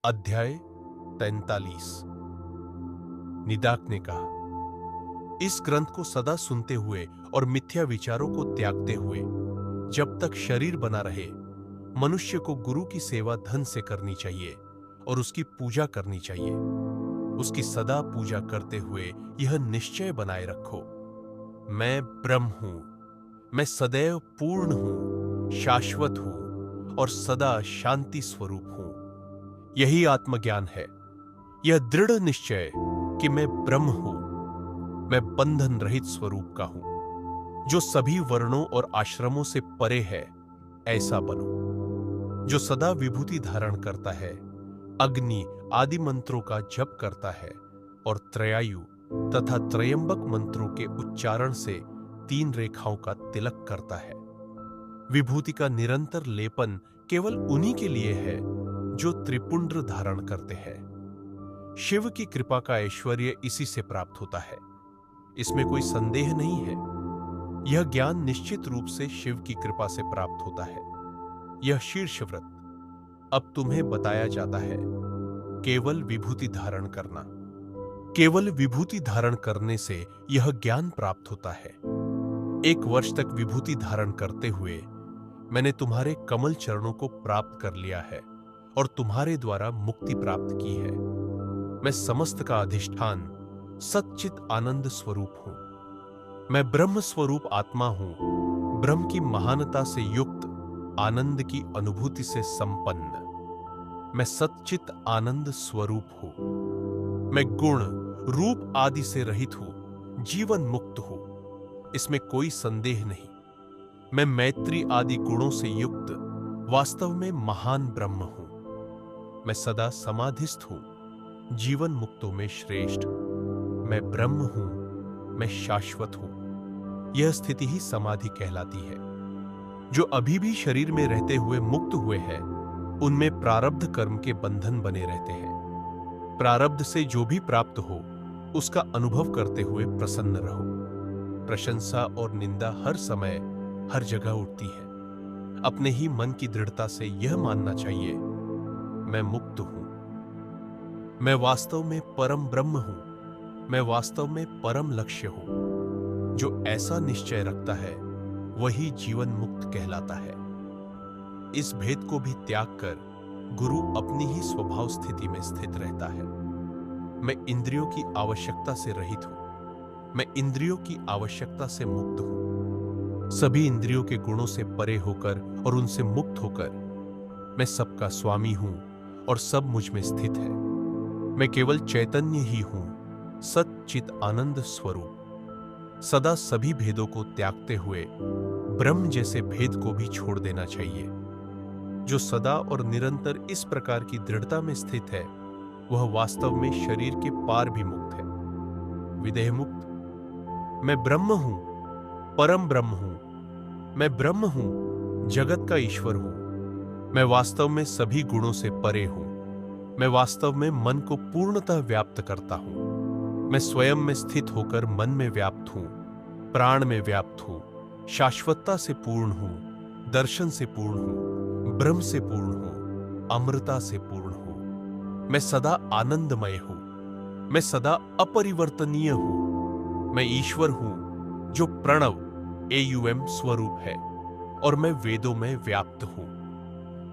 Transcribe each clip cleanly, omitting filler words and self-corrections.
अध्याय 43। निदाक ने कहा, इस ग्रंथ को सदा सुनते हुए और मिथ्या विचारों को त्यागते हुए जब तक शरीर बना रहे, मनुष्य को गुरु की सेवा धन से करनी चाहिए और उसकी पूजा करनी चाहिए। उसकी सदा पूजा करते हुए यह निश्चय बनाए रखो, मैं ब्रह्म हूं, मैं सदैव पूर्ण हूं, शाश्वत हूं और सदा शांति स्वरूप हूं। यही आत्मज्ञान है, यह दृढ़ निश्चय कि मैं ब्रह्म हूं, मैं बंधन रहित स्वरूप का हूं, जो सभी वर्णों और आश्रमों से परे है, ऐसा बनो। जो सदा विभूति धारण करता है, अग्नि आदि मंत्रों का जप करता है और त्रयायु तथा त्रयंबक मंत्रों के उच्चारण से 3 रेखाओं का तिलक करता है। विभूति का निरंतर लेपन केवल उन्हीं के लिए है जो त्रिपुंड्र धारण करते हैं। शिव की कृपा का ऐश्वर्य इसी से प्राप्त होता है, इसमें कोई संदेह नहीं है। यह ज्ञान निश्चित रूप से शिव की कृपा से प्राप्त होता है। यह शीर्ष व्रत अब तुम्हें बताया जाता है, केवल विभूति धारण करना। केवल विभूति धारण करने से यह ज्ञान प्राप्त होता है। 1 वर्ष तक विभूति धारण करते हुए मैंने तुम्हारे कमल चरणों को प्राप्त कर लिया है और तुम्हारे द्वारा मुक्ति प्राप्त की है। मैं समस्त का अधिष्ठान सच्चित आनंद स्वरूप हूं। मैं ब्रह्म स्वरूप आत्मा हूं, ब्रह्म की महानता से युक्त, आनंद की अनुभूति से संपन्न। मैं सच्चित आनंद स्वरूप हूं। मैं गुण रूप आदि से रहित हूं, जीवन मुक्त हूं, इसमें कोई संदेह नहीं। मैं मैत्री आदि गुणों से युक्त वास्तव में महान ब्रह्म हूं। मैं सदा समाधिस्थ हूं, जीवन मुक्तों में श्रेष्ठ। मैं ब्रह्म हूं, मैं शाश्वत हूं। यह स्थिति ही समाधि कहलाती है। जो अभी भी शरीर में रहते हुए मुक्त हुए हैं, उनमें प्रारब्ध कर्म के बंधन बने रहते हैं। प्रारब्ध से जो भी प्राप्त हो, उसका अनुभव करते हुए प्रसन्न रहो। प्रशंसा और निंदा हर समय हर जगह उठती है। अपने ही मन की दृढ़ता से यह मानना चाहिए, मैं मुक्त हूं। मैं वास्तव में परम ब्रह्म हूं। मैं वास्तव में परम लक्ष्य हूं। जो ऐसा निश्चय रखता है, वही जीवन मुक्त कहलाता है। इस भेद को भी त्याग कर गुरु अपनी ही स्वभाव स्थिति में स्थित रहता है। मैं इंद्रियों की आवश्यकता से रहित हूं। मैं इंद्रियों की आवश्यकता से मुक्त हूं। सभी इंद्रियों के गुणों से परे होकर और उनसे मुक्त होकर मैं सबका स्वामी हूं और सब मुझ में स्थित है। मैं केवल चैतन्य ही हूं, सच्चित आनंद स्वरूप। सदा सभी भेदों को त्यागते हुए ब्रह्म जैसे भेद को भी छोड़ देना चाहिए। जो सदा और निरंतर इस प्रकार की दृढ़ता में स्थित है, वह वास्तव में शरीर के पार भी मुक्त है, विदेह मुक्त। मैं ब्रह्म हूं, परम ब्रह्म हूं। मैं ब्रह्म हूं, जगत का ईश्वर हूं। मैं वास्तव में सभी गुणों से परे हूं। मैं वास्तव में मन को पूर्णतः व्याप्त करता हूं। मैं स्वयं में स्थित होकर मन में व्याप्त हूं, प्राण में व्याप्त हूं, शाश्वतता से पूर्ण हूं, दर्शन से पूर्ण हूं, ब्रह्म से पूर्ण हूं, अमृता से पूर्ण हूं। मैं सदा आनंदमय हूं। मैं सदा अपरिवर्तनीय हूं। मैं ईश्वर हूं, जो प्रणव AUM स्वरूप है, और मैं वेदों में व्याप्त हूं।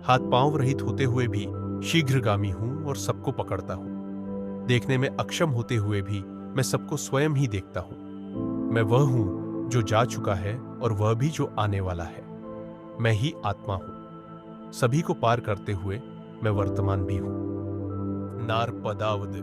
हाथ पांव रहित होते हुए भी शीघ्रगामी हूं और सबको पकड़ता हूं। देखने में अक्षम होते हुए भी मैं सबको स्वयं ही देखता हूं। मैं वह हूं जो जा चुका है और वह भी जो आने वाला है। मैं ही आत्मा हूं। सभी को पार करते हुए मैं वर्तमान भी हूं। नारपदावद